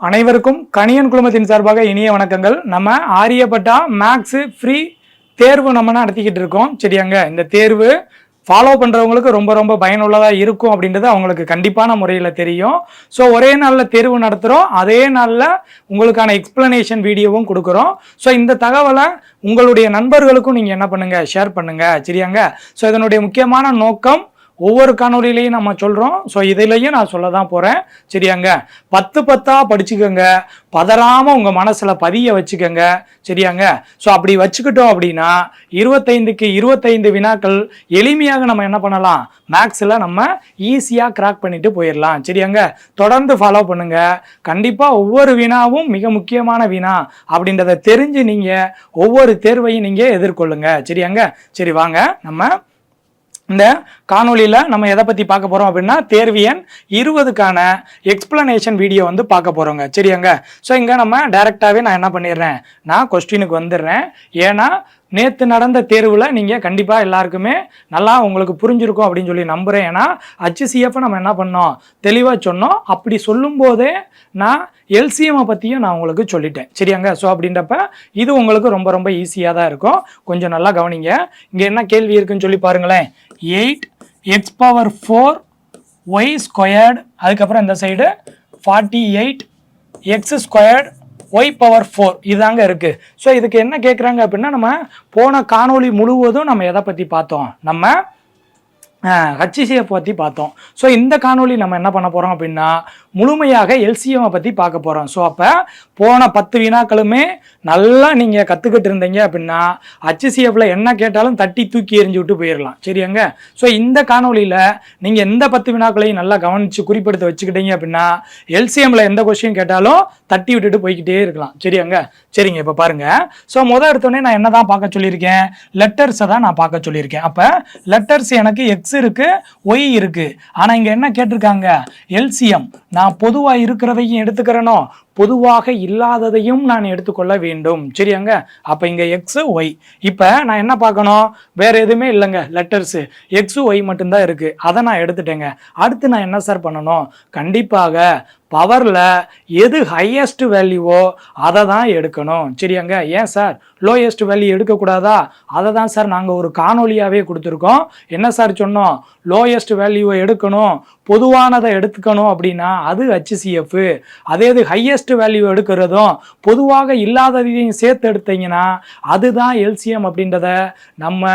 அனைவருக்கும் கணியன் குழுமத்தின் சார்பாக இனிய வணக்கங்கள். நம்ம ஆரியப்பட்டா மேக்ஸ் ஃப்ரீ தேர்வு நம்ம நடத்திக்கிட்டு இருக்கோம். சரியாங்க, இந்த தேர்வு ஃபாலோ பண்ணுறவங்களுக்கு ரொம்ப ரொம்ப பயனுள்ளதாக இருக்கும் அப்படின்றது அவங்களுக்கு கண்டிப்பான முறையில் தெரியும். ஸோ ஒரே நாளில் தேர்வு நடத்துகிறோம், அதே நாளில் உங்களுக்கான எக்ஸ்பிளனேஷன் வீடியோவும் கொடுக்குறோம். ஸோ இந்த தகவலை உங்களுடைய நண்பர்களுக்கும் நீங்கள் என்ன பண்ணுங்கள், ஷேர் பண்ணுங்கள். சரியாங்க, ஸோ இதனுடைய முக்கியமான நோக்கம் ஒவ்வொரு காணொலியிலையும் நம்ம சொல்கிறோம். ஸோ இதிலையும் நான் சொல்ல தான் போகிறேன். சரியாங்க, 10 படிச்சுக்கோங்க, பதறாமல் உங்கள் மனசில் பதிய வச்சுக்கோங்க. சரியாங்க, ஸோ அப்படி வச்சுக்கிட்டோம் அப்படின்னா 25க்கு 25 வினாக்கள் எளிமையாக நம்ம என்ன பண்ணலாம், மேக்ஸில் நம்ம ஈஸியாக கிராக் பண்ணிட்டு போயிடலாம். சரியாங்க, தொடர்ந்து ஃபாலோ பண்ணுங்க. கண்டிப்பாக ஒவ்வொரு வினாவும் மிக முக்கியமான வினா அப்படின்றத தெரிஞ்சு நீங்கள் ஒவ்வொரு தேர்வையும் நீங்கள் எதிர்கொள்ளுங்க. சரியாங்க, சரி வாங்க நம்ம இந்த காணொலியில் நம்ம எதை பற்றி பார்க்க போகிறோம் அப்படின்னா தேர்வு எண் 20க்கான எக்ஸ்பிளனேஷன் வீடியோ வந்து பார்க்க போகிறோங்க. சரியாங்க, ஸோ இங்கே நம்ம டைரெக்டாகவே நான் என்ன பண்ணிடுறேன், நான் கொஸ்டினுக்கு வந்துடுறேன். ஏன்னா நேற்று நடந்த தேர்வில் நீங்கள் கண்டிப்பாக எல்லாருக்குமே நல்லா உங்களுக்கு புரிஞ்சிருக்கும் அப்படின்னு சொல்லி நம்புகிறேன். ஏன்னா HCF நம்ம என்ன பண்ணோம், தெளிவாக சொன்னோம். அப்படி சொல்லும்போதே நான் எல்சிஎம்மை பற்றியும் நான் உங்களுக்கு சொல்லிட்டேன். சரியாங்க, ஸோ அப்படின்றப்ப இது உங்களுக்கு ரொம்ப ரொம்ப ஈஸியாக தான் இருக்கும். கொஞ்சம் நல்லா கவனிங்க. இங்கே என்ன கேள்வி இருக்குன்னு சொல்லி பாருங்களேன். 8x⁴y², அதுக்கப்புறம் இந்த சைடு 48x² y⁴ இதாங்க இருக்கு. ஸோ இதுக்கு என்ன கேட்குறாங்க அப்படின்னா, நம்ம போன காணொளி முழுவதும் நம்ம எதை பற்றி பார்த்தோம், நம்ம HCF பற்றி பார்த்தோம். ஸோ இந்த காணொளி நம்ம என்ன பண்ண போகிறோம் அப்படின்னா முழுமையாக எல்சிஎம்மை பற்றி பார்க்க போகிறோம். ஸோ அப்போ போன 10 வினாக்களுமே நல்லா நீங்கள் கற்றுக்கிட்டு இருந்தீங்க அப்படின்னா HCFல என்ன கேட்டாலும் தட்டி தூக்கி எறிஞ்சு விட்டு போயிடலாம். சரியாங்க, ஸோ இந்த காணொலியில் நீங்கள் எந்த 10 வினாக்களையும் நல்லா கவனித்து குறிப்பெடுத்து வச்சுக்கிட்டீங்க அப்படின்னா எல்சிஎம்ல எந்த கொஸ்டின் கேட்டாலும் தட்டி விட்டுட்டு போய்கிட்டே இருக்கலாம். சரியாங்க, சரிங்க. இப்போ பாருங்கள், ஸோ எடுத்தோடனே நான் என்ன தான் பார்க்க சொல்லியிருக்கேன், லெட்டர்ஸை தான் நான் பார்க்க சொல்லியிருக்கேன். அப்போ லெட்டர்ஸ் எனக்கு எக்ஸ் இருக்கு, ஒய் இருக்கு. ஆனா இங்க என்ன கேட்டிருக்காங்க, எல்சிஎம். நான் பொதுவா இருக்கிறதையும் எடுத்துக்கிறனோ, பொதுவாக இல்லாததையும் நான் எடுத்துக்கொள்ள வேண்டும். சரியாங்க, அப்ப இங்க எக்ஸ் ஒய். இப்ப நான் என்ன பார்க்கணும், வேற எதுவுமே இல்லைங்க, லெட்டர்ஸ் எக்ஸ் ஒய் மட்டும்தான் இருக்கு. அதை நான் எடுத்துட்டேங்க. அடுத்து நான் என்ன சார் பண்ணணும், கண்டிப்பாக பவரில் எது ஹையஸ்ட் வேல்யூவோ அதை தான் எடுக்கணும். சரியாங்க, ஏன் சார் லோயஸ்ட் வேல்யூ எடுக்கக்கூடாதா, அதை தான் சார் நாங்கள் ஒரு காணொலியாகவே கொடுத்துருக்கோம். என்ன சார் சொன்னோம், லோயஸ்ட் வேல்யூவை எடுக்கணும், பொதுவானதை எடுத்துக்கணும் அப்படின்னா அது HCF. அதே இது ஹையஸ்ட் வேல்யூ எடுக்கிறதும் பொதுவாக இல்லாததையும் சேர்த்து எடுத்தீங்கன்னா அதுதான் எல்சிஎம் அப்படின்றத நம்ம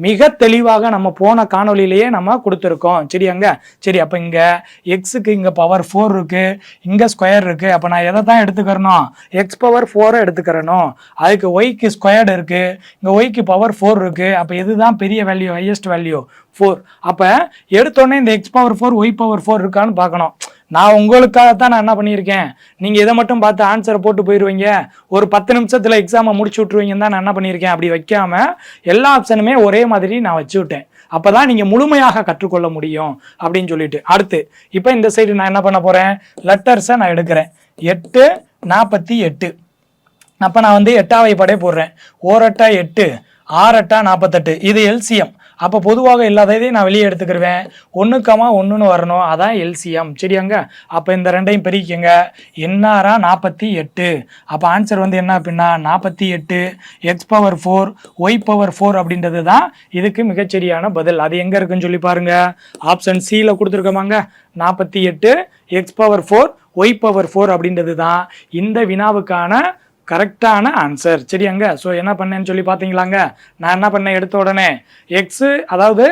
மிக தெளிவாக நம்ம போன காணொலியிலேயே நம்ம கொடுத்துருக்கோம். சரியாங்க, சரி. அப்போ இங்கே எக்ஸுக்கு இங்கே பவர் 4 இருக்கு, இங்கே ஸ்கொயர் இருக்கு. அப்போ நான் எதை தான் எடுத்துக்கிறணும், x⁴ எடுத்துக்கிறணும். அதுக்கு ஒய்க்கு ஸ்கொயர்டு இருக்கு, இங்கே ஒய்க்கு பவர் 4 இருக்கு. அப்போ எதுதான் பெரிய வேல்யூ, ஹையஸ்ட் வேல்யூ 4. அப்போ எடுத்தோடனே இந்த x⁴ y⁴ இருக்கான்னு பார்க்கணும். நான் உங்களுக்காகத்தான் நான் என்ன பண்ணியிருக்கேன், நீங்கள் இதை மட்டும் பார்த்து ஆன்சரை போட்டு போயிடுவீங்க, ஒரு 10 நிமிஷத்தில் எக்ஸாமை முடிச்சு விட்ருவீங்கன்னு தான் நான் என்ன பண்ணியிருக்கேன். அப்படி வைக்காம எல்லா ஆப்ஷனுமே ஒரே மாதிரி நான் வச்சு விட்டேன். அப்போ தான் நீங்கள் முழுமையாக கற்றுக்கொள்ள முடியும் அப்படின்னு சொல்லிட்டு. அடுத்து இப்போ இந்த சைடு நான் என்ன பண்ண போகிறேன், லெட்டர்ஸை நான் எடுக்கிறேன். 8 48. அப்போ நான் வந்து 8ஆவை படை போடுறேன். 1 8 8, 6 8 48. இது எல்சிஎம். அப்போ பொதுவாக இல்லாததே நான் வெளியே எடுத்துக்கிடுவேன். 1,1ன்னு வரணும், அதான் எல்சிஎம். சரியாங்க, அப்போ இந்த ரெண்டையும் பெருக்கிக்கங்க. என்னாரா 48. அப்போ ஆன்சர் வந்து என்ன அப்படின்னா 48 x⁴ y⁴ அப்படின்றது தான் இதுக்கு மிகச்சரியான பதில். அது எங்கே இருக்குன்னு சொல்லி பாருங்க, ஆப்ஷன் சியில் கொடுத்துருக்கோமாங்க. 48 x⁴ y⁴ அப்படின்றது தான் இந்த வினாவுக்கான கரெக்டான ஆன்சர். சரியாங்க, ஸோ என்ன பண்ணேன்னு சொல்லி பார்த்தீங்களாங்க, நான் என்ன பண்ணேன், எடுத்த உடனே எக்ஸு, அதாவது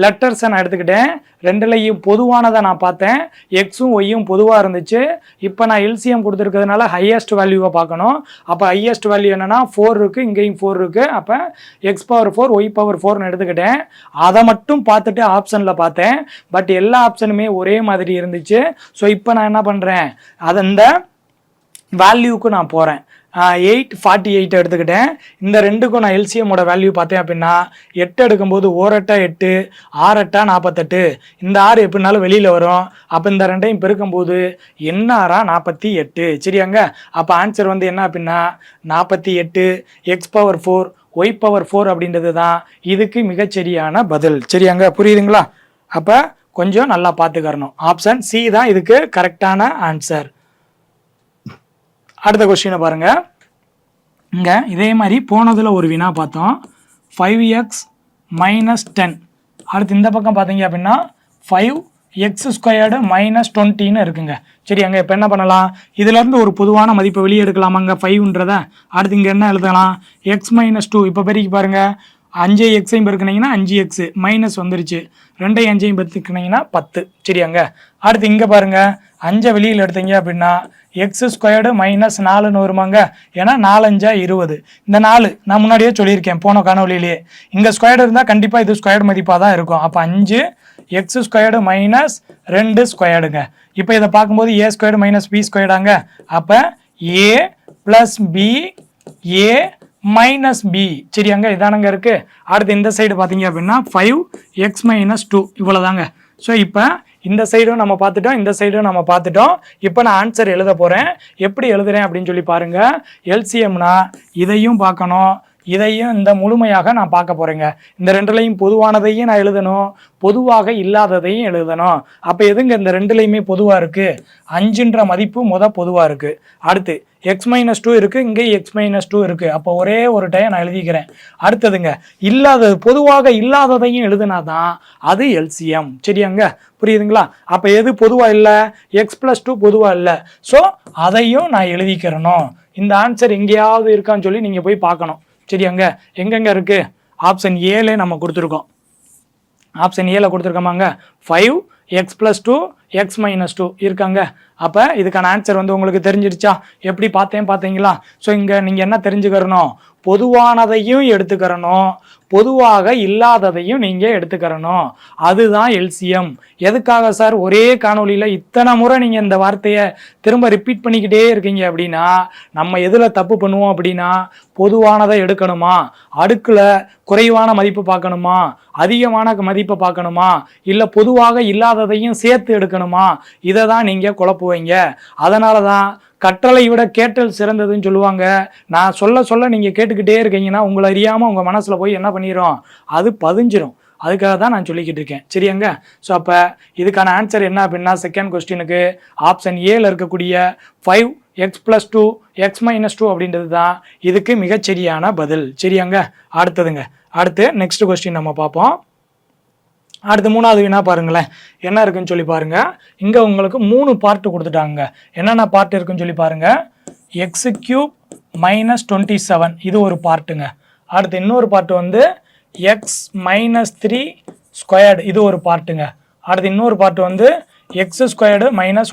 லெட்டர்ஸை நான் எடுத்துக்கிட்டேன். ரெண்டுலையும் பொதுவானதை நான் பார்த்தேன், எக்ஸும் ஒய்யும் பொதுவாக இருந்துச்சு. இப்போ நான் எல்சிஎம் கொடுத்துருக்கிறதுனால ஹையஸ்ட் வேல்யூவை பார்க்கணும். அப்போ ஹையஸ்ட் வேல்யூ என்னென்னா 4 இருக்குது, இங்கேயும் 4 இருக்குது. அப்போ x⁴ y⁴ எடுத்துக்கிட்டேன். அதை மட்டும் பார்த்துட்டு ஆப்ஷனில் பார்த்தேன், பட் எல்லா ஆப்ஷனுமே ஒரே மாதிரி இருந்துச்சு. ஸோ இப்போ நான் என்ன பண்ணுறேன், அதை இந்த வேல்யூக்கு நான் போகிறேன். 8 48 எடுத்துக்கிட்டேன். இந்த ரெண்டுக்கும் நான் எல்சிஎம்மோட வேல்யூ பார்த்தேன் அப்படின்னா 8 எடுக்கும்போது 1 8 8, 6 8 48. இந்த 6 எப்படினாலும் வெளியில் வரும். அப்போ இந்த ரெண்டையும் பெருக்கும்போது என்னாரா 48. சரியாங்க, அப்போ ஆன்சர் வந்து என்ன அப்படின்னா 48 x⁴ y⁴ அப்படின்றது தான் இதுக்கு மிகச்சரியான பதில். சரியாங்க, புரியுதுங்களா? அப்போ கொஞ்சம் நல்லா பார்த்துக்கறணும். ஆப்ஷன் சி தான் இதுக்கு கரெக்டான ஆன்சர். அடுத்த கொஸ்டினை பாருங்க. இங்கே இதே மாதிரி போனதில் ஒரு வினா பார்த்தோம். 5x - 10. அடுத்து இந்த பக்கம் பார்த்தீங்க அப்படின்னா 5x² - 20 இருக்குங்க. சரி, அங்கே இப்போ என்ன பண்ணலாம், இதுலேருந்து ஒரு பொதுவான மதிப்பை வெளியே எடுக்கலாமாங்க 5ன்றத. அடுத்து இங்கே என்ன எழுதலாம், x - 2. இப்போ பெருக்கி பாருங்கள், 5 எக்ஸையும் பெருக்கினீங்கன்னா 5x மைனஸ் வந்துருச்சு, 2 5 பெருக்கினீங்கன்னா 10. சரியாங்க. அடுத்து இங்கே பாருங்கள், 5 வெளியில் எடுத்தீங்க அப்படின்னா x² - 4ன்னு வருமாங்க. ஏன்னா 4 5 20. இந்த 4 நான் முன்னாடியே சொல்லியிருக்கேன் போன காணொலியிலேயே, இங்கே ஸ்கொயர்டு இருந்தால் கண்டிப்பாக இது ஸ்கொயர்டு மதிப்பாக தான் இருக்கும். அப்போ 5x² - 2 ஸ்கொயர்டுங்க. இப்போ இதை பார்க்கும்போது a² - b². அப்போ a + b a - b. சரியாங்க, இதானங்க இருக்குது. அடுத்து இந்த சைடு பார்த்தீங்க அப்படின்னா 5x - 2 இவ்வளோதாங்க. ஸோ இப்போ இந்த சைடும் நம்ம பார்த்துட்டோம், இந்த சைடும் நம்ம பார்த்துட்டோம். இப்போ நான் ஆன்சர் எழுத போகிறேன். எப்படி எழுதுறேன் அப்படின்னு சொல்லி பாருங்கள். எல்சிஎம்னா இதையும் பார்க்கணும், இதையும் இந்த முழுமையாக நான் பார்க்க போகிறேங்க. இந்த ரெண்டுலையும் பொதுவானதையும் நான் எழுதணும், பொதுவாக இல்லாததையும் எழுதணும். அப்போ எதுங்க இந்த ரெண்டுலையுமே பொதுவாக இருக்குது, 5ன்ற மதிப்பு பொதுவாக இருக்குது. அடுத்து x - 2 இருக்குது, இங்கே x - 2 இருக்குது. அப்போ ஒரே ஒரு டைம் நான் எழுதிக்கிறேன். அடுத்ததுங்க இல்லாதது, பொதுவாக இல்லாததையும் எழுதுனா தான் அது எல்சிஎம். சரியாங்க, புரியுதுங்களா? அப்போ எது பொதுவாக இல்லை, x + 2 பொதுவாக இல்லை. ஸோ அதையும் நான் எழுதிக்கிறணும். இந்த ஆன்சர் எங்கேயாவது இருக்கான்னு சொல்லி நீங்கள் போய் பார்க்கணும். சரியாங்க, எங்கெங்க இருக்குது, ஆப்ஷன் ஏல நம்ம கொடுத்துருக்கோம். ஆப்ஷன் ஏல கொடுத்துருக்கோமாங்க, 5x + 2 x - 2 இருக்காங்க. அப்போ இதுக்கான ஆன்சர் உங்களுக்கு தெரிஞ்சிருச்சா? எப்படி பார்த்தீங்களா? ஸோ இங்கே நீங்கள் என்ன தெரிஞ்சுக்கிறணும், பொதுவானதையும் எடுத்துக்கிறணும், பொதுவாக இல்லாததையும் நீங்கள் எடுத்துக்கிறணும். அதுதான் எல்சிஎம். எதுக்காக சார் ஒரே காணொலியில் இத்தனை முறை நீங்கள் இந்த வார்த்தையை திரும்ப ரிப்பீட் பண்ணிக்கிட்டே இருக்கீங்க அப்படின்னா, நம்ம எதில் தப்பு பண்ணுவோம் அப்படின்னா, பொதுவானதை எடுக்கணுமா, அடுக்கில் குறைவான மதிப்பு பார்க்கணுமா, அதிகமான மதிப்பை பார்க்கணுமா, இல்லை பொதுவாக இல்லாததையும் சேர்த்து எடுக்கணுமா, இதை தான் நீங்கள் குழப்புவீங்க. அதனால தான் கற்றலை விட கேட்டல் சிறந்ததுன்னு சொல்லுவாங்க. நான் சொல்ல நீங்கள் கேட்டுக்கிட்டே இருக்கீங்கன்னா உங்களை அறியாமல் உங்கள் மனசில் போய் என்ன பண்ணிடும், அது பதிஞ்சிரும். அதுக்காக தான் நான் சொல்லிக்கிட்டு இருக்கேன். சரியாங்க. ஸோ அப்போ இதுக்கான ஆன்சர் என்ன அப்படின்னா, செகண்ட் கொஸ்டினுக்கு ஆப்ஷன் ஏல இருக்கக்கூடிய 5x + 2 x - 2 அப்படின்றது தான் இதுக்கு மிகச்சரியான பதில். சரியாங்க. அடுத்து நெக்ஸ்ட் கொஸ்டின் நம்ம பார்ப்போம். அடுத்து மூணாவது வினா பாருங்களேன், என்ன இருக்குன்னு சொல்லி பாருங்க. இங்கே உங்களுக்கு 3 பார்ட்டு கொடுத்துட்டாங்க. என்னென்ன பார்ட் இருக்குன்னு சொல்லி பாருங்க. x³ - 27 இது ஒரு பார்ட்டுங்க. அடுத்து இன்னொரு பார்ட்டு x - 3² இது ஒரு பார்ட்டுங்க. அடுத்து இன்னொரு பார்ட்டு x² -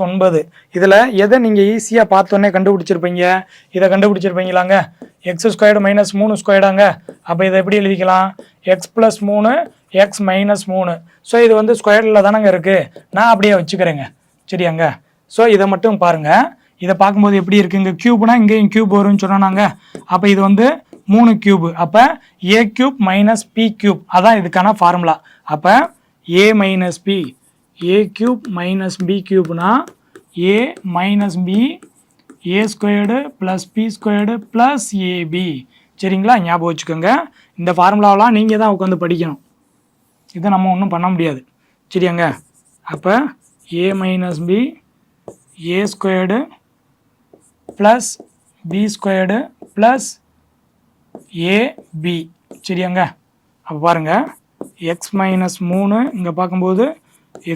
9. இதில் எதை நீங்கள் ஈஸியாக பார்த்தோன்னே கண்டுபிடிச்சிருப்பீங்க, இதை கண்டுபிடிச்சிருப்பீங்களாங்க. x² - 3². அப்போ இதை எப்படி எழுதிக்கலாம், x + 3 x - 3. ஸோ இது ஸ்கொயரில் தானங்க இருக்குது, நான் அப்படியே வச்சுக்கிறேங்க. சரியாங்க. ஸோ இதை மட்டும் பாருங்கள். இதை பார்க்கும்போது எப்படி இருக்குங்க, க்யூப்னா இங்கேயும் க்யூப் வரும்னு சொன்னாங்க. அப்போ இது 3 க்யூப். அப்போ a³ - p³ அதான் இதுக்கான ஃபார்முலா. அப்போ a - b a³ - b³ a - b a² + p² + ab. சரிங்களா, ஞாபகம் வச்சுக்கோங்க. இந்த ஃபார்முலாவெலாம் நீங்கள் தான் உட்காந்து படிக்கணும், இதை நம்ம ஒன்றும் பண்ண முடியாது. சரியாங்க. அப்போ a - b a² + b² + ab. சரியாங்க. அப்போ பாருங்கள், x - 3 இங்கே பார்க்கும்போது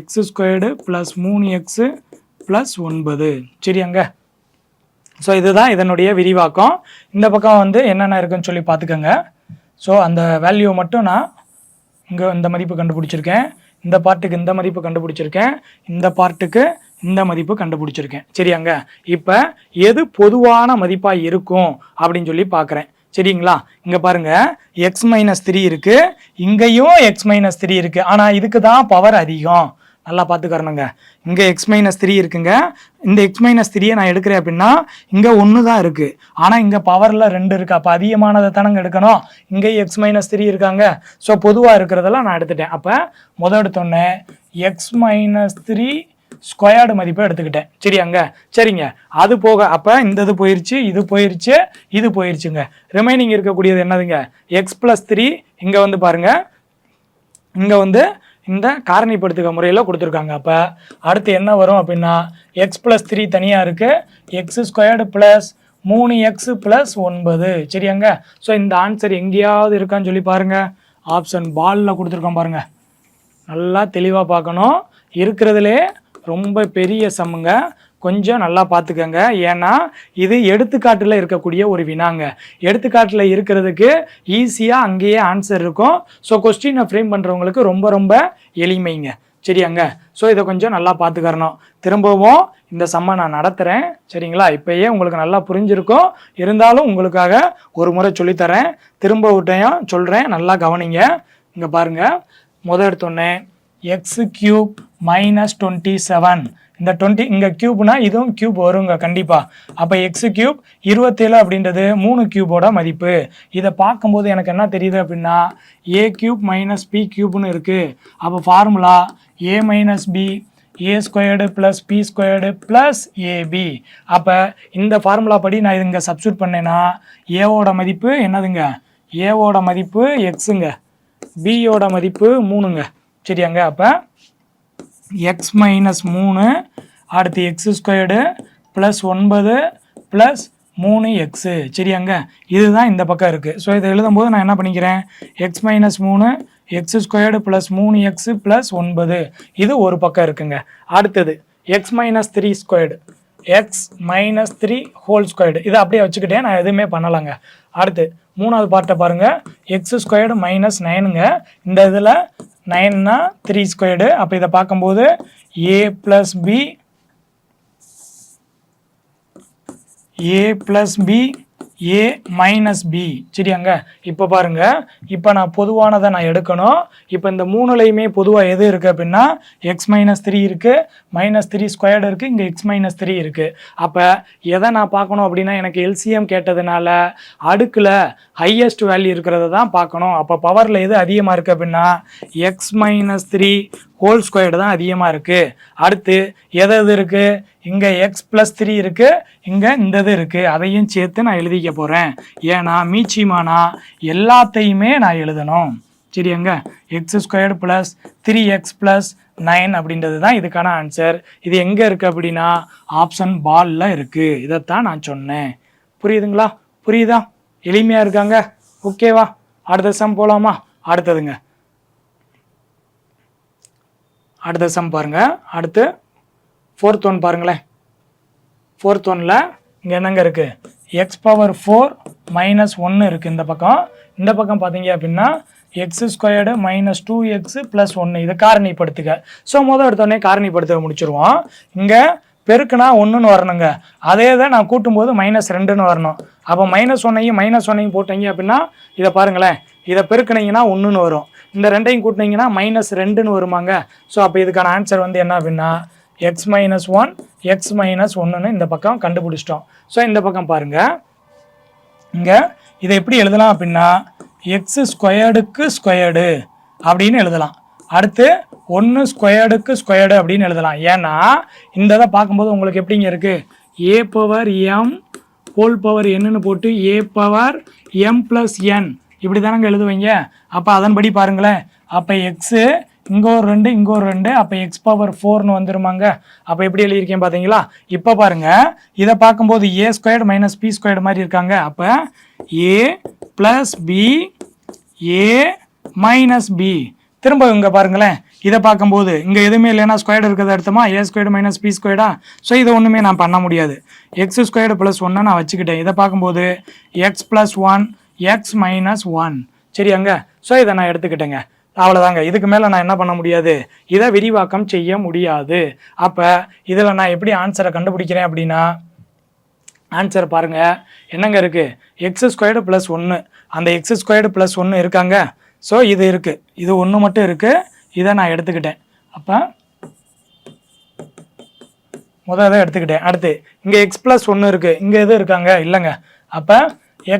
x² + 3x + 9. சரியாங்க. ஸோ இதுதான் இதனுடைய விரிவாக்கம். இந்த பக்கம் என்னென்ன இருக்குன்னு சொல்லி பார்த்துக்கோங்க. ஸோ அந்த வேல்யூ மட்டும் நான் இங்கே இந்த மதிப்பு கண்டுபிடிச்சிருக்கேன், இந்த பார்ட்டுக்கு இந்த மதிப்பு கண்டுபிடிச்சிருக்கேன், இந்த பார்ட்டுக்கு இந்த மதிப்பு கண்டுபிடிச்சிருக்கேன். சரியாங்க. இப்போ எது பொதுவான மதிப்பாக இருக்கும் அப்படின்னு சொல்லி பார்க்குறேன். சரிங்களா. இங்கே பாருங்கள், x - 3 இருக்குது, இங்கேயும் x - 3 இருக்குது. ஆனால் இதுக்கு தான் பவர் அதிகம், நல்லா பார்த்துக்கறணுங்க. இங்கே x - 3 இருக்குங்க, இந்த x - 3 நான் எடுக்கிறேன் அப்படின்னா இங்கே 1 தான் இருக்குது, ஆனால் இங்கே பவரில் 2 இருக்குது. அப்போ அதிகமானதை தானங்க எடுக்கணும். இங்கே x - 3 இருக்காங்க. ஸோ பொதுவாக இருக்கிறதெல்லாம் நான் எடுத்துட்டேன். அப்போ எடுத்தோடனே x - 3 ஸ்கொயர்டு மதிப்பை எடுத்துக்கிட்டேன். சரியாங்க. சரிங்க. அது போக அப்போ இந்த இது போயிடுச்சு, இது போயிடுச்சு, இது போயிடுச்சுங்க. ரிமைனிங் இருக்கக்கூடியது என்னதுங்க, x + 3. இங்கே பாருங்கள், இங்கே இந்த காரணிப்படுத்துக முறையில் கொடுத்துருக்காங்க. அப்போ அடுத்து என்ன வரும் அப்படின்னா, x + 3 தனியாக இருக்குது, x² + 3x + 9 சரியாங்க. ஸோ இந்த ஆன்சர் எங்கேயாவது இருக்கான்னு சொல்லி பாருங்கள். ஆப்ஷன் பாலில் கொடுத்துருக்கோம் பாருங்கள். நல்லா தெளிவாக பார்க்கணும். இருக்கிறதுலே ரொம்ப பெரிய சம்முங்க. கொஞ்சம் நல்லா பார்த்துக்கங்க. ஏன்னா இது எடுத்துக்காட்டில் இருக்கக்கூடிய ஒரு வினாங்க. எடுத்துக்காட்டில் இருக்கிறதுக்கு ஈஸியாக அங்கேயே ஆன்சர் இருக்கும். ஸோ கொஸ்டினை ஃப்ரேம் பண்ணுறவங்களுக்கு ரொம்ப ரொம்ப எளிமைங்க சரியாங்க. ஸோ இதை கொஞ்சம் நல்லா பார்த்துக்கறணும். திரும்பவும் இந்த சம்மை நான் நடத்துகிறேன் சரிங்களா. இப்போயே உங்களுக்கு நல்லா புரிஞ்சிருக்கும். இருந்தாலும் உங்களுக்காக ஒரு முறை சொல்லித்தரேன். திரும்ப விட்டையும் சொல்கிறேன், நல்லா கவனிங்க. இங்கே பாருங்கள், முதல் எடுத்தோடனே x³ - 27. இந்த 20 இங்கே க்யூப்னா இதுவும் க்யூப் வருங்க கண்டிப்பாக. அப்போ x³ 27 அப்படின்றது 3 க்யூபோட மதிப்பு. இதை பார்க்கும்போது எனக்கு என்ன தெரியுது அப்படின்னா a³ - p³ இருக்குது. அப்போ formula a - b a² + p² + ab. அப்போ இந்த ஃபார்முலா படி நான் இங்கே சப்ஸ்டியூட் பண்ணேன்னா ஏவோட மதிப்பு என்னதுங்க, ஏவோட மதிப்பு எக்ஸுங்க, பியோட மதிப்பு 3ங்க சரியாங்க. அப்போ x - 3 அடுத்து x² + 9 + 3x சரியாங்க. இதுதான் இந்த பக்கம் இருக்குது. ஸோ இதை எழுதும்போது நான் என்ன பண்ணிக்கிறேன், x - 3 x² + 3x + 9 இது ஒரு பக்கம் இருக்குங்க. அடுத்தது x - 3² x - 3² இதை அப்படியே வச்சுக்கிட்டேன், நான் எதுவுமே பண்ணலாங்க. அடுத்து மூணாவது பார்ட்டை பாருங்கள், x² - 9ங்க. இந்த இதில் 9னா 3². அப்போ இதை பார்க்கும்போது a + b a - b சரியாங்க. இப்போ பாருங்கள், இப்போ நான் பொதுவானதை நான் எடுக்கணும். இப்போ இந்த மூணுலையுமே பொதுவாக எது இருக்குது அப்படின்னா x - 3 இருக்குது, -3² இருக்குது, இங்கே x - 3 இருக்குது. அப்போ எதை நான் பார்க்கணும் அப்படின்னா எனக்கு எல்சிஎம் கேட்டதுனால அடுக்கில் ஹையஸ்ட் வேல்யூ இருக்கிறத தான் பார்க்கணும். அப்போ பவரில் எது அதிகமாக இருக்குது அப்படின்னா x - 3² தான் அதிகமாக இருக்குது. அடுத்து எது இருக்குது, இங்கே x + 3 இருக்குது, இங்கே இந்த இது இருக்குது. அதையும் சேர்த்து நான் எழுதிக்க போகிறேன். ஏன்னா மீச்சிமானா எல்லாத்தையுமே நான் எழுதணும் சரியாங்க. x² + 3x + 9 அப்படின்றது தான் இதுக்கான ஆன்சர். இது எங்கே இருக்குது அப்படின்னா ஆப்ஷன் பாலில் இருக்குது. இதைத்தான் நான் சொன்னேன். புரியுதுங்களா? புரியுதா? எளிமையாக இருக்காங்க. ஓகேவா? அடுத்த சம் போகலாமா? அடுத்ததுங்க, அடுத்த சம் பாருங்கள். அடுத்து 4th ஒன் பாருங்களேன். 4th ஒன்னில் இங்கே என்னங்க இருக்குது, x⁴ - 1 இருக்குது இந்த பக்கம். இந்த பக்கம் பார்த்தீங்க அப்படின்னா x² - 2x + 1 இதை காரணிப்படுத்துக. ஸோ முதல் எடுத்தோடனே காரணிப்படுத்த முடிச்சிருவோம். இங்கே பெருக்குனா 1ன்னு வரணுங்க. அதே தான் நான் கூட்டும்போது -2ன்னு வரணும். அப்போ -1ஐயும் -1ஐயும் போட்டீங்க அப்படின்னா இதை பாருங்களேன், இதை பெருக்குனீங்கன்னா 1ன்னு வரும். இந்த ரெண்டையும் கூட்டினீங்கன்னா -2ன்னு வருமாங்க. ஸோ அப்போ இதுக்கான ஆன்சர் வந்து என்ன அப்படின்னா x - 1 x - 1ன்னு இந்த பக்கம் கண்டுபிடிச்சிட்டோம். ஸோ இந்த பக்கம் பாருங்கள், இங்கே இதை எப்படி எழுதலாம் அப்படின்னா x² ஸ்கொயர்டு அப்படின்னு எழுதலாம். அடுத்து 1² அப்படின்னு எழுதலாம். ஏன்னா இந்த இதை பார்க்கும்போது உங்களுக்கு எப்படிங்க இருக்குது, a⁴m போட்டு a⁴m + n இப்படி தானங்க எழுதுவீங்க. அப்போ அதன்படி பாருங்களேன். அப்போ எக்ஸு இங்கே ஒரு 2 இங்கே ஒரு 2, அப்போ x⁴ வந்துருமாங்க. அப்போ எப்படி எழுதியிருக்கேன் பார்த்தீங்களா? இப்போ பாருங்கள், இதை பார்க்கும்போது a² - p² மாதிரி இருக்காங்க. அப்போ a + b a - b. திரும்ப இங்கே பாருங்களேன், இதை பார்க்கும்போது இங்கே எதுவுமே இல்லைன்னா ஸ்கொயர்டு இருக்கிறத எடுத்தோமா, a² - p². ஸோ இதை ஒன்றுமே நான் பண்ண முடியாது. x² + 1 நான் வச்சுக்கிட்டேன். இதை பார்க்கும்போது x + 1 x - 1 சரியாங்க. ஸோ இதை நான் எடுத்துக்கிட்டேங்க. அவ்வளோதாங்க. இதுக்கு மேலே நான் என்ன பண்ண முடியாது, இதை விரிவாக்கம் செய்ய முடியாது. அப்போ இதில் நான் எப்படி ஆன்சரை கண்டுபிடிக்கிறேன் அப்படின்னா ஆன்சர் பாருங்கள் என்னங்க இருக்குது, x² + 1 அந்த x² + 1 இருக்காங்க. ஸோ இது இருக்குது, இது 1 மட்டும் இருக்குது. இதை நான் எடுத்துக்கிட்டேன். அப்போ முதல்ல எடுத்துக்கிட்டேன். அடுத்து இங்கே x + 1 இருக்குது, இங்கே எது இருக்காங்க இல்லைங்க. அப்போ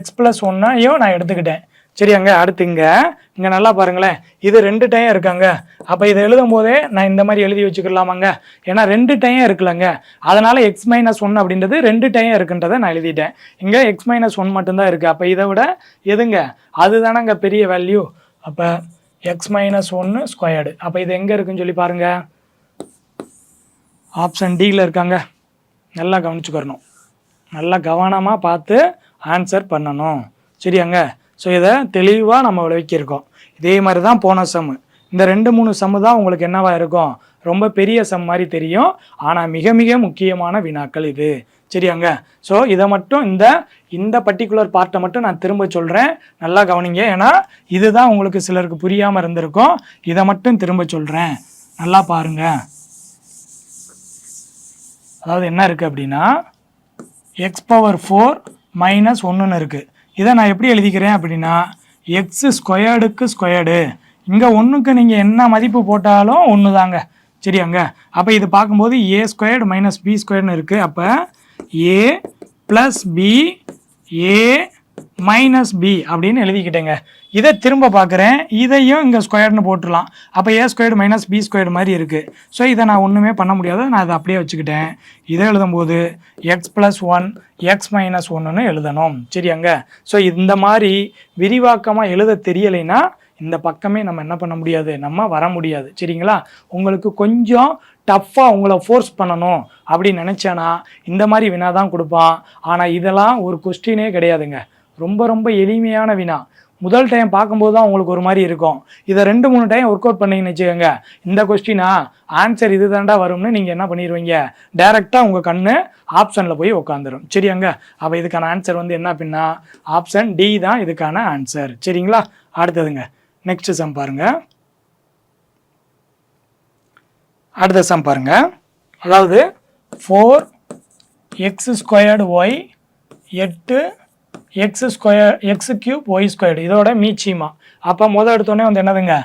x + 1ஐயும் நான் எடுத்துக்கிட்டேன் சரியாங்க. அடுத்து இங்கே நல்லா பாருங்களேன், இது 2 டைம் இருக்காங்க. அப்போ இதை எழுதும் போதே நான் இந்த மாதிரி எழுதி வச்சுக்கலாமாங்க. ஏன்னா 2 டைம் இருக்குல்லங்க, அதனால் x - 1 அப்படின்றது 2 டைம் இருக்குன்றதை நான் எழுதிட்டேன். இங்கே x - 1 மட்டும்தான் இருக்குது. அப்போ இதை விட எதுங்க அதுதானங்க பெரிய வேல்யூ. அப்போ x - 1 ஸ்கொயர்டு. அப்போ இது எங்கே இருக்குன்னு சொல்லி பாருங்கள், ஆப்ஷன் டியில் இருக்காங்க. நல்லா கவனிச்சுக்கணும். நல்லா கவனமாக பார்த்து ஆன்சர் பண்ணணும். சரியாங்க? ஸோ இதை தெளிவாக நம்ம விளக்கியிருக்கோம். இதே மாதிரி தான் போன சம்மு. இந்த 2-3 சம்மு தான் உங்களுக்கு என்னவா இருக்கும், ரொம்ப பெரிய சம் மாதிரி தெரியும். ஆனால் மிக மிக முக்கியமான வினாக்கள் இது. சரியாங்க? ஸோ இதை மட்டும் இந்த பர்டிகுலர் பார்ட்டை மட்டும் நான் திரும்ப சொல்கிறேன், நல்லா கவனிங்க. ஏன்னா இதுதான் உங்களுக்கு சிலருக்கு புரியாமல் இருந்திருக்கும். இதை மட்டும் திரும்ப சொல்கிறேன், நல்லா பாருங்க. அதாவது என்ன இருக்குது அப்படின்னா x⁴ - 1 இருக்குது. இதை நான் எப்படி எழுதிக்கிறேன் அப்படின்னா எக்ஸ் ஸ்கொயர்டுக்கு ஸ்கொயர்டு, இங்கே 1க்கு நீங்கள் என்ன மதிப்பு போட்டாலும் 1 தாங்க. சரியாங்க? அப்போ இது பார்க்கும்போது a² - b² இருக்குது. அப்போ a + b a - b அப்படின்னு எழுதிக்கிட்டேங்க. இதை திரும்ப பார்க்குறேன், இதையும் இங்கே ஸ்கொயர்னு போட்டுடலாம். அப்போ a² - b² மாதிரி இருக்குது. ஸோ இதை நான் ஒன்றுமே பண்ண முடியாது, நான் இதை அப்படியே வச்சுக்கிட்டேன். இதை எழுதும்போது x + 1 x - 1ன்னு எழுதணும். சரியாங்க? ஸோ இந்த மாதிரி விரிவாக்கமாக எழுத தெரியலைன்னா இந்த பக்கமே நம்ம என்ன பண்ண முடியாது, நம்ம வர முடியாது. சரிங்களா? உங்களுக்கு கொஞ்சம் டஃப்பாக உங்களை ஃபோர்ஸ் பண்ணணும் அப்படின்னு நினச்சேன்னா இந்த மாதிரி வினா தான் கொடுப்பான். ஆனால் இதெல்லாம் ஒரு கொஸ்டினே கிடையாதுங்க, ரொம்ப ரொம்ப எளிமையான வினா. முதல் டைம் பார்க்கும்போது தான் உங்களுக்கு ஒரு மாதிரி இருக்கும். இதை 2-3 டைம் ஒர்க் அவுட் பண்ணிங்கன்னு வச்சுக்கோங்க, இந்த கொஸ்டினா ஆன்சர் இது தாண்டா வரும்னு நீங்கள் என்ன பண்ணிடுவீங்க, டைரெக்டாக உங்கள் கண்ணு ஆப்ஷனில் போய் உட்காந்துரும். சரியாங்க? அப்போ இதுக்கான ஆன்சர் என்ன அப்படின்னா ஆப்ஷன் டி தான் இதுக்கான ஆன்சர். சரிங்களா? அடுத்ததுங்க நெக்ஸ்ட் சம் பாருங்க. அடுத்த சம் பாருங்க. அதாவது 4x² y 8x³ y², இதோட மீச்சியமா. அப்போ எடுத்தோடனே என்னதுங்க,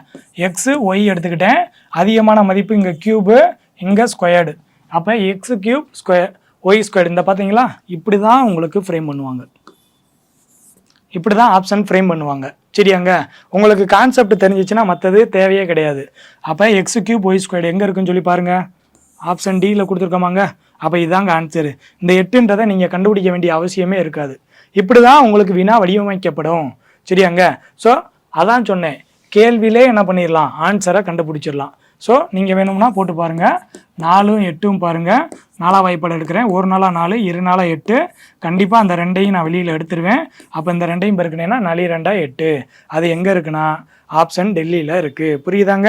எக்ஸு ஒய் எடுத்துக்கிட்டேன், அதிகமான மதிப்பு இங்கே க்யூபு இங்கே ஸ்கொயர்டு. அப்போ x³ y², இந்த பார்த்தீங்களா, இப்படி தான் உங்களுக்கு ஃப்ரேம் பண்ணுவாங்க, இப்படி தான் ஆப்ஷன் ஃப்ரேம் பண்ணுவாங்க. சரியாங்க? உங்களுக்கு கான்செப்ட் தெரிஞ்சிச்சுன்னா மற்றது தேவையே கிடையாது. அப்போ x³ y² எங்கே இருக்குன்னு சொல்லி பாருங்கள், ஆப்ஷன் டியில் கொடுத்துருக்கோமாங்க. அப்போ இதாங்க ஆன்சரு. இந்த 8ன்றதை நீங்கள் கண்டுபிடிக்க வேண்டிய அவசியமே இருக்காது. இப்படி தான் உங்களுக்கு வினா வடிவமைக்கப்படும். சரியாங்க? ஸோ அதான் சொன்னேன், கேள்வியிலே என்ன பண்ணிடலாம், ஆன்சரை கண்டுபிடிச்சிடலாம். ஸோ நீங்கள் வேணும்னா போட்டு பாருங்கள். 4ம் 8ம் பாருங்கள், 4 வாய்ப்பாடு எடுக்கிறேன். 1 நாளாக 4, 2 நாளாக 8. கண்டிப்பாக அந்த 2ஐயும் நான் வெளியில் எடுத்துருவேன். அப்போ இந்த 2ஐயும் பெருக்கினேன்னா 4 2 8. அது எங்கே இருக்குன்னா ஆப்ஷன் டெல்லியில் இருக்குது. புரியுதாங்க?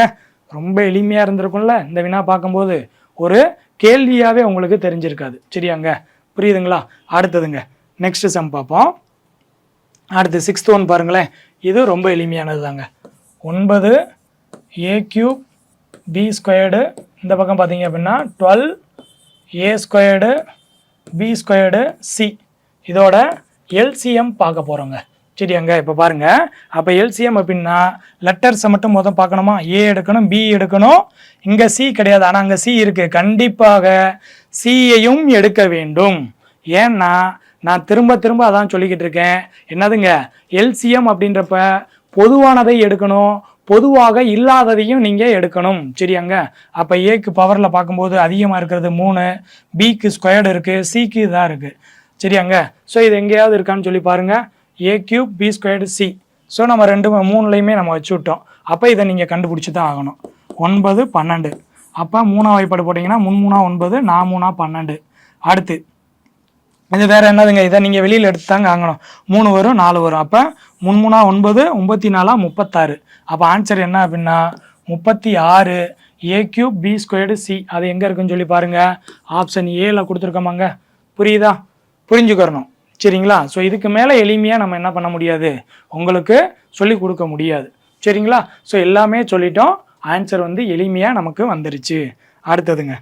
ரொம்ப எளிமையாக இருந்திருக்கும்ல இந்த வினா பார்க்கும்போது, ஒரு கேள்வியாகவே உங்களுக்கு தெரிஞ்சிருக்காது. சரியாங்க? புரியுதுங்களா? அடுத்ததுங்க நெக்ஸ்ட் சம் பார்ப்போம். அடுத்து 6th ஒன் பாருங்களேன். இது ரொம்ப எளிமையானது தாங்க. 9a³ b², இந்த பக்கம் பார்த்தீங்க அப்படின்னா 12a² b² c. இதோட எல்சிஎம் பார்க்க போகிறோங்க. சரியாங்க? இப்போ பாருங்கள், அப்போ எல்சிஎம் அப்படின்னா லெட்டர்ஸை மட்டும் மொதல் பார்க்கணுமா, ஏ எடுக்கணும், பி எடுக்கணும். இங்கே சி கிடையாது, ஆனால் அங்கே சி இருக்குது. கண்டிப்பாக சியையும் எடுக்க வேண்டும். ஏன்னா நான் திரும்ப திரும்ப அதான் சொல்லிக்கிட்டு இருக்கேன். என்னதுங்க, எல்சிஎம் அப்படின்றப்ப பொதுவானதை எடுக்கணும், பொதுவாக இல்லாததையும் நீங்கள் எடுக்கணும். சரியாங்க? அப்போ ஏக்கு பவரில் பார்க்கும்போது அதிகமாக இருக்கிறது 3, பிக்கு ஸ்கொயர்டு இருக்குது, சிக்கு இதாக இருக்குது. சரியாங்க? ஸோ இது எங்கேயாவது இருக்கான்னு சொல்லி பாருங்கள், a³ b² c. ஸோ நம்ம 3லையுமே நம்ம வச்சு விட்டோம். அப்போ இதை நீங்கள் கண்டுபிடிச்சி தான் ஆகணும். 9 12. அப்போ 3 வாய்ப்பாடு போட்டிங்கன்னா 3 3 9, 4 3 12. அடுத்து இது வேறு என்னதுங்க, இதை நீங்கள் வெளியில் எடுத்து தாங்க ஆகணும். 3 வரும் 4 வரும். அப்போ 3 3 9, 9 4 36. அப்போ ஆன்சர் என்ன அப்படின்னா 36 a³ b² c. அது எங்கே இருக்குன்னு சொல்லி பாருங்கள், ஆப்ஷன் ஏல கொடுத்துருக்கோமாங்க. புரியுதா? புரிஞ்சுக்கிறணும். சரிங்களா? ஸோ இதுக்கு மேலே எளிமையாக நம்ம என்ன பண்ண முடியாது, உங்களுக்கு சொல்லி கொடுக்க முடியாது. சரிங்களா? ஸோ எல்லாமே சொல்லிட்டோம், ஆன்சர் எளிமையாக நமக்கு வந்துருச்சு. அடுத்ததுங்க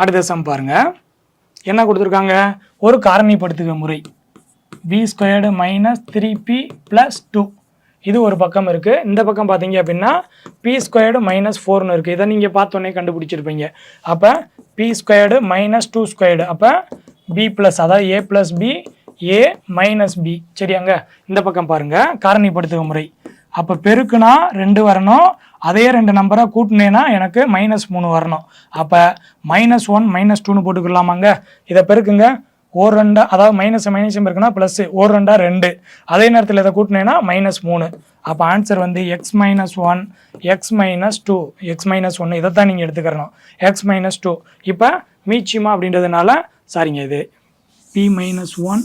அடுத்த சம் பாருங்க. என்ன கொடுத்துருக்காங்க, ஒரு காரணிப்படுத்துக முறை b² - 3p + 2. இது ஒரு பக்கம் இருக்குது. இந்த பக்கம் பார்த்தீங்க அப்படின்னா p² - 4ன்னு இருக்குது. இதை நீங்கள் பார்த்தோன்னே கண்டுபிடிச்சிருப்பீங்க. அப்போ p² - 2². அப்போ b+, அதாவது a + b a - b. சரியாங்க? இந்த பக்கம் பாருங்கள், காரணிப்படுத்துக முறை. அப்போ பெருக்குனா 2 வரணும், அதே 2 நம்பராக கூட்டினேன்னா எனக்கு -3 வரணும். அப்போ -1 - 2ன்னு போட்டுக்கலாமாங்க. இதை பெருக்குங்க, ஒரு ரெண்டா, அதாவது மைனஸ் மைனஸ் இருக்குன்னா ப்ளஸ், ஒரு ரெண்டா 2, அதே நேரத்தில் இதை கூட்டினேன்னா -3. அப்போ ஆன்சர் வந்து x - 1 x - 2 x - 1 இதை தான் நீங்கள் எடுத்துக்கிறணும், x - 2. இப்போ மீச்சிமா அப்படின்றதுனால சாரிங்க, இது p - 1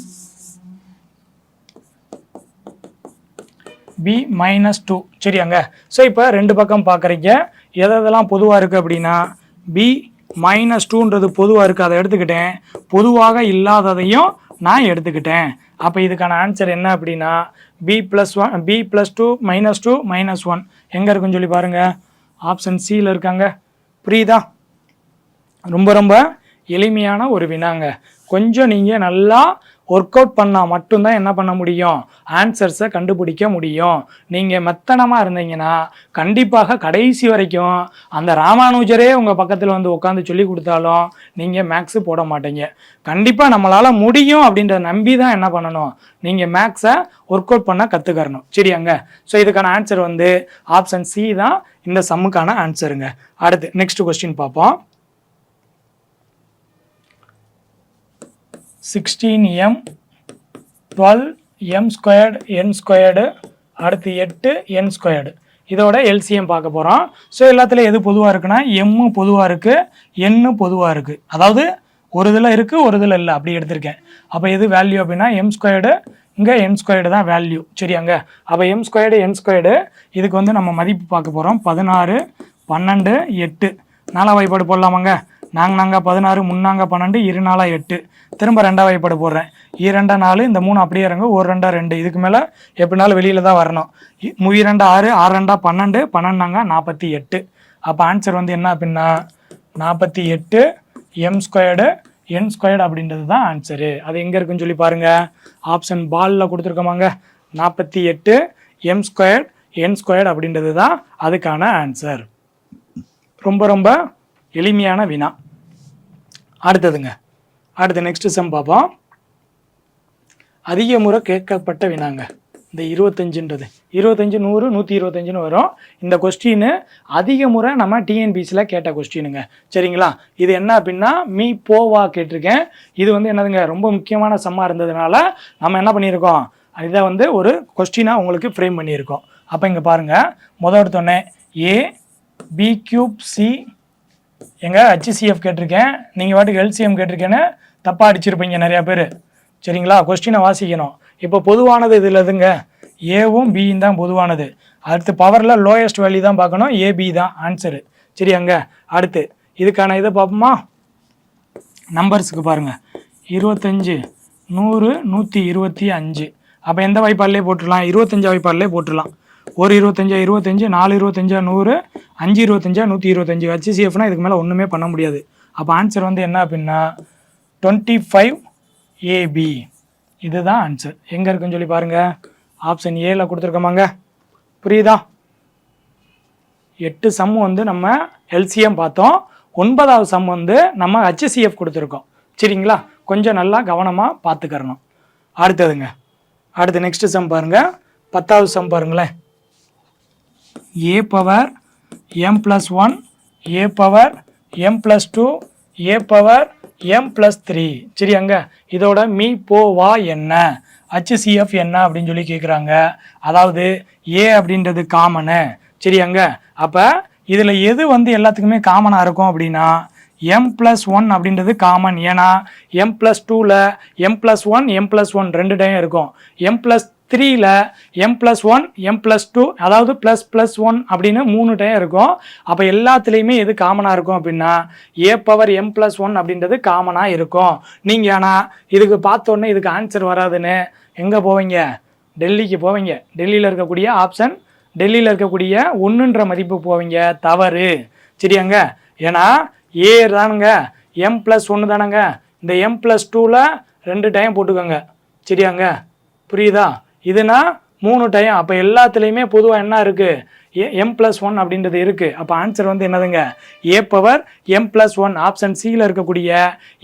b - 2 சரியாங்க. ஸோ இப்போ ரெண்டு பக்கம் பார்க்குறீங்க, எதெல்லாம் பொதுவாக இருக்குது அப்படின்னா b - 2ன்றது பொதுவாக இருக்குது, அதை எடுத்துக்கிட்டேன். பொதுவாக இல்லாததையும் நான் எடுத்துக்கிட்டேன். அப்போ இதுக்கான ஆன்சர் என்ன அப்படின்னா b + 2 - 2 - 1 எங்கே இருக்குன்னு சொல்லி பாருங்கள், ஆப்ஷன் சியில் இருக்காங்க. புரியுதா? ரொம்ப ரொம்ப எளிமையான ஒரு வினாங்க. கொஞ்சம் நீங்கள் நல்லா ஒர்க் அவுட் பண்ணால் மட்டும்தான் என்ன பண்ண முடியும், ஆன்சர்ஸை கண்டுபிடிக்க முடியும். நீங்கள் மெத்தனமாக இருந்தீங்கன்னா கண்டிப்பாக கடைசி வரைக்கும் அந்த ராமானுஜரே உங்கள் பக்கத்தில் வந்து உட்காந்து சொல்லி கொடுத்தாலும் நீங்கள் மேக்ஸு போட மாட்டீங்க. கண்டிப்பாக நம்மளால் முடியும் அப்படின்றத நம்பி தான் என்ன பண்ணணும், நீங்கள் மேக்ஸை ஒர்க் அவுட் பண்ண கற்றுக்கறணும். சரியாங்க. ஸோ இதுக்கான ஆன்சர் வந்து ஆப்ஷன் சி தான் இந்த சம்முக்கான ஆன்சருங்க. அடுத்து நெக்ஸ்ட் கொஸ்டின் பார்ப்போம். 16m 12m squared n squared அடுத்து 8n ஸ்கொயர்டு இதோட எல்சிஎம் பார்க்க போகிறோம். ஸோ எல்லாத்துலேயும் எது பொதுவாக இருக்குன்னா எம்மு பொதுவாக இருக்குது, என்னு பொதுவாக இருக்குது. அதாவது ஒரு இதில் இருக்குது ஒரு இதில் இல்லை, அப்படி எடுத்திருக்கேன். அப்போ எது வேல்யூ அப்படின்னா எம் ஸ்கொயர்டு, இங்கே என் ஸ்கொயர்டு தான் வேல்யூ. சரியாங்க. அப்போ எம் ஸ்கொயர்டு என் ஸ்கொயர்டு இதுக்கு வந்து நம்ம மதிப்பு பார்க்க போகிறோம். 16 12 8 4 வாய்ப்பாடு போடலாமாங்க. நாங்க 16 முன்னாங்க 12 2 4 8 திரும்ப 2 வாய்ப்பாடு போடுறேன். 2 4 இந்த 3 அப்படியே இறங்க, 1 2 2 இதுக்கு மேலே எப்படினாலும் வெளியில் தான் வரணும். 2 6 6 2 12 12 48. அப்போ ஆன்சர் வந்து என்ன அப்படின்னா 48 எம் ஸ்கொயர்டு என் ஸ்கொயர்டு அப்படின்றது தான் ஆன்சரு. அது எங்கே இருக்குன்னு சொல்லி பாருங்கள், ஆப்ஷன் பாலில் கொடுத்துருக்கோமாங்க. 48 எம் ஸ்கொயர்டு என் ஸ்கொயர்டு அப்படின்றது தான் அதுக்கான ஆன்சர். ரொம்ப ரொம்ப எளிமையான வினா. அடுத்ததுங்க, அடுத்து நெக்ஸ்ட் சம் பார்ப்போம். அதிக முறை கேட்கப்பட்ட வினாங்க இந்த 25ன்றது. 25 100 125ன்னு வரும். இந்த கொஸ்டின் அதிக முறை நம்ம டிஎன்பிசியில் கேட்ட கொஸ்டினுங்க. சரிங்களா. இது என்ன அப்படின்னா மீ போவா கேட்டிருக்கேன். இது வந்து என்னதுங்க, ரொம்ப முக்கியமான சம்மாக இருந்ததுனால நம்ம என்ன பண்ணியிருக்கோம், இதை வந்து ஒரு கொஸ்டினாக உங்களுக்கு ஃப்ரேம் பண்ணியிருக்கோம். அப்போ இங்கே பாருங்கள், முதல் எடுத்தோடனே ஏ பி கியூப் சி எங்கே ஹச்சிசிஎஃப் கேட்டிருக்கேன், நீங்கள் வாட்டுக்கு எல்சிஎம் கேட்டிருக்கேன்னு தப்பாக அடிச்சிருப்பீங்க நிறையா பேர். சரிங்களா. கொஸ்டினை வாசிக்கணும். இப்போ பொதுவானது இதில் எதுங்க, ஏவும் பியும் தான் பொதுவானது. அடுத்து பவரில் லோயஸ்ட் வேல்யூ தான் பார்க்கணும், ஏபி தான் ஆன்சரு. சரியாங்க. அடுத்து இதுக்கான இதை பார்ப்போமா, நம்பர்ஸுக்கு பாருங்கள். 25 100 125. அப்போ எந்த வாய்ப்பாடிலே போட்டுடலாம், 25 வாய்ப்பாடிலே போட்டுடலாம். ஒரு 25 25 4 25 100 5 25 125. ஹச்சிசிஎஃப்னா இதுக்கு மேலே ஒன்றுமே பண்ண முடியாது. அப்போ ஆன்சர் வந்து என்ன அப்படின்னா 25 ஏபி இதுதான் ஆன்சர். எங்கே இருக்குன்னு சொல்லி பாருங்கள், ஆப்ஷன் ஏல கொடுத்துருக்கோமாங்க. புரியுதா. 8 சம் வந்து நம்ம எல்சிஎம் பார்த்தோம், 9வது சம் வந்து நம்ம ஹச்சிசிஎஃப் கொடுத்துருக்கோம். சரிங்களா. கொஞ்சம் நல்லா கவனமாக பார்த்துக்கறணும். அடுத்ததுங்க, அடுத்து நெக்ஸ்ட் சம் பாருங்கள். 10வது சம் பாருங்களேன். A power m + 1 a power m + 2 a power m + 3. சரியாங்க. இதோட மீ போவா என்ன, ஹச்சிசிஎஃப் என்ன அப்படின்னு சொல்லி கேட்குறாங்க. அதாவது ஏ அப்படின்றது காமனு. சரியாங்க. அப்போ இதில் எது வந்து எல்லாத்துக்குமே காமனாக இருக்கும் அப்படின்னா m + 1 அப்படின்றது காமன். ஏன்னா m + 2ல் m + 1 m + 1 2 டைம் இருக்கும். m + 3ல் m + 1 m + 2 அதாவது ++1 அப்படின்னு 3 டைம் இருக்கும். அப்போ எல்லாத்துலேயுமே எது காமனாக இருக்கும் அப்படின்னா ஏ பவர் m + 1 அப்படின்றது காமனாக இருக்கும். நீங்கள் ஆனால் இதுக்கு பார்த்தோன்னே இதுக்கு ஆன்சர் வராதுன்னு எங்கே போவீங்க, டெல்லிக்கு போவீங்க. டெல்லியில் இருக்கக்கூடிய ஆப்ஷன், டெல்லியில் இருக்கக்கூடிய 1ன்ற மதிப்பு போவீங்க. தவறு. சரியாங்க. ஏன்னா ஏ தானுங்க m + 1 தானங்க. இந்த m + 2ல் 2 டைம் போட்டுக்கோங்க. சரியாங்க. புரியுதா. இதுனா 3 டைம். அப்போ எல்லாத்துலேயுமே பொதுவாக என்ன இருக்குது, m + 1 அப்படின்றது இருக்குது. அப்போ ஆன்சர் வந்து என்னதுங்க, ஏ பவர் m + 1 ஆப்ஷன் சியில் இருக்கக்கூடிய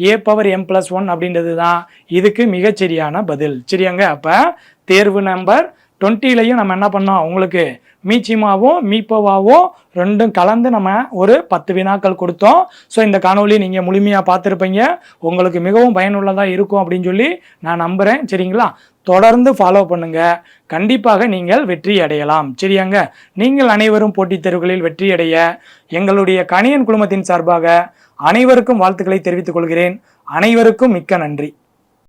ஏ பவர் m + 1 அப்படின்றது தான் இதுக்கு மிகச்சரியான பதில். சரியாங்க. அப்போ தேர்வு நம்பர் 20லையும் நம்ம என்ன பண்ணோம், உங்களுக்கு மீச்சிமாவும் மீப்போவாவும் ரெண்டும் கலந்து நம்ம ஒரு 10 வினாக்கள் கொடுத்தோம். ஸோ இந்த காணொலி நீங்கள் முழுமையாக பார்த்துருப்பீங்க. உங்களுக்கு மிகவும் பயனுள்ளதாக இருக்கும் அப்படின்னு சொல்லி நான் நம்புகிறேன். சரிங்களா? தொடர்ந்து ஃபாலோ பண்ணுங்க. கண்டிப்பாக நீங்கள் வெற்றி அடையலாம். சரியாங்க? நீங்கள் அனைவரும் போட்டித் தேர்வுகளில் வெற்றியடைய எங்களுடைய கணியன் குழுமத்தின் சார்பாக அனைவருக்கும் வாழ்த்துக்களை தெரிவித்துக் கொள்கிறேன். அனைவருக்கும் மிக்க நன்றி.